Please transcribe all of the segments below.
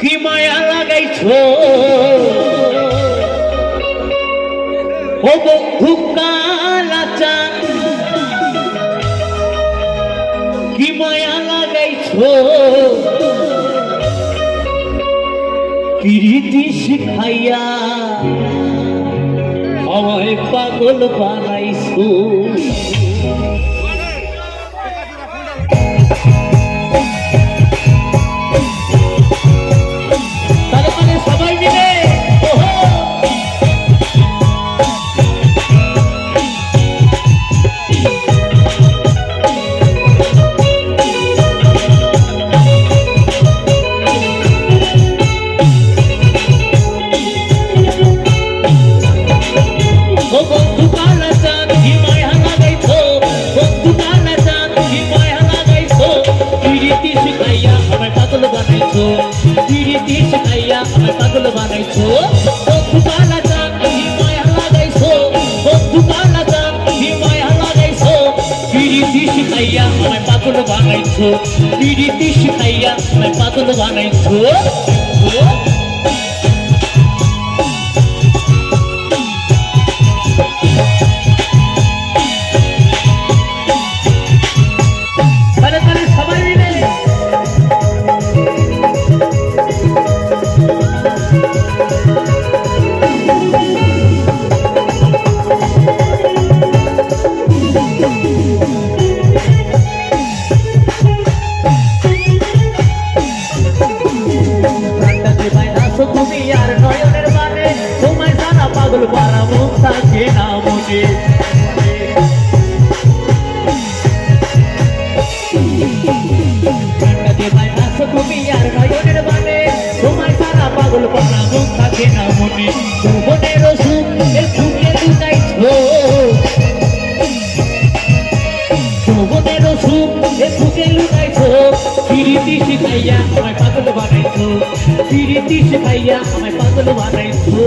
কি মায়া লাগাইছো ও বন্ধু কালাচান, কি মায়া লাগাইছো প্রীতি শিখাইয়া আমায় পাগল বানাইছো। সবাই মিলে পাগল বানাইছো। বন্ধু কালাচান কি মায়া লাগাইছো, বন্ধু কালাচান কি মায়া লাগাইছো, প্রীতি শিখাইয়া আমায় পাগল বানাইছো, প্রীতি শিখাইয়া আমায় পাগল বানাইছো। সবাই মিলে তুমি আর নয়নের মানে তোমায় জানা পাগল পারা মুখ থাকে না মনে। তুমি আর নয়নের মানে তোমায় জানা পাগল পারা মুখ থাকে না মনে। যৌবনের সুখ ঢুকে লুটাইছো, যৌবনের সুখ ঢুকে লুটাইছো, প্রীতি শিখাইয়া আমায় পাগল বানাইছো, প্রীতি শিখাইয়া আমায় পাগল বানাইছো।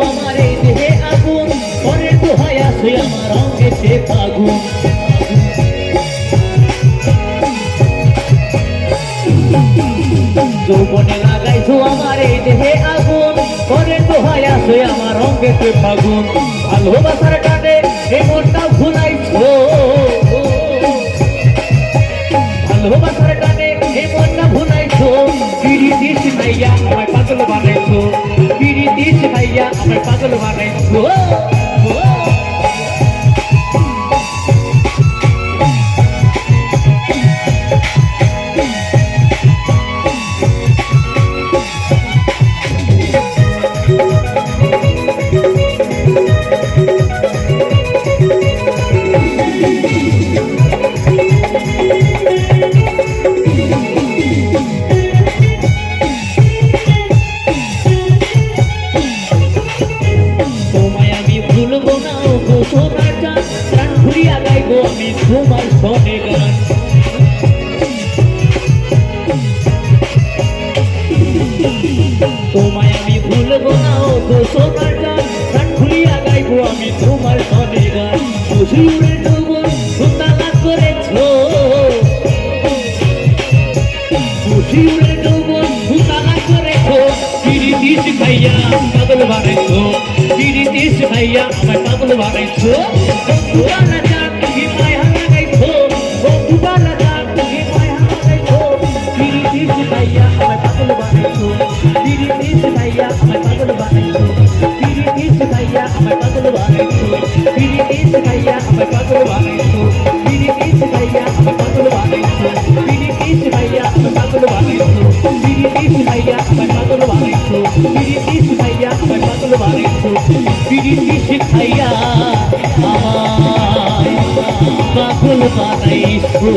আমার এই দেহে আগুন, পরের দোহাই আছে আমার অঙ্গেতে ফাগুন। যৌবনে লাগাইছো আমার এই দেহে আগুন, পরের দোহাই আছে আমার অঙ্গেতে ফাগুন। ভালোবাসার টানে এই মনটা ভুলাইছো, ভালোবাসার টানে এই মনটা ভুলাইছো, প্রীতি শিখাইয়া আমায় পাগল বানাইছো, প্রীতি শিখাইয়া আমায় পাগল বানাইছো। আমি তোমার সনে গান, তোমায় আমি ভুলবো না ও তো সোনার গান, গান খুলিয়া গাইবো আমি তোমার সনে গান। খুশিউরে যৌবন সুতালা করেছো, খুশিউরে যৌবন সুতালা করেছো, প্রীতি শিখাইয়া পাগল বানাইছো, প্রীতি শিখাইয়া আমায় পাগল বানাইছো। বন্ধু কালাচান কি মায়া লাগাইছো, বন্ধু কালাচান কি মায়া লাগাইছো, প্রীতি শিখাইয়া আমায় পাগল বানাইছো, প্রীতি শিখাইয়া আমায় পাগল বানাইছো, প্রীতি শিখাইয়া আমায় পাগল বানাইছো, প্রীতি শিখাইয়া আমায় পাগল বানাইছো, প্রীতি শিখাইয়া আমায় পাগল বানাইছো, প্রীতি শিখাইয়া আমায় পাগল বানাইছো, প্রীতি শিখাইয়া আমায় পাগল বানাইছো, প্রীতি শিখাইয়া আমায় পাগল বানাইছো, প্রীতি শিখাইয়া আমায় পাগল বানাইছো।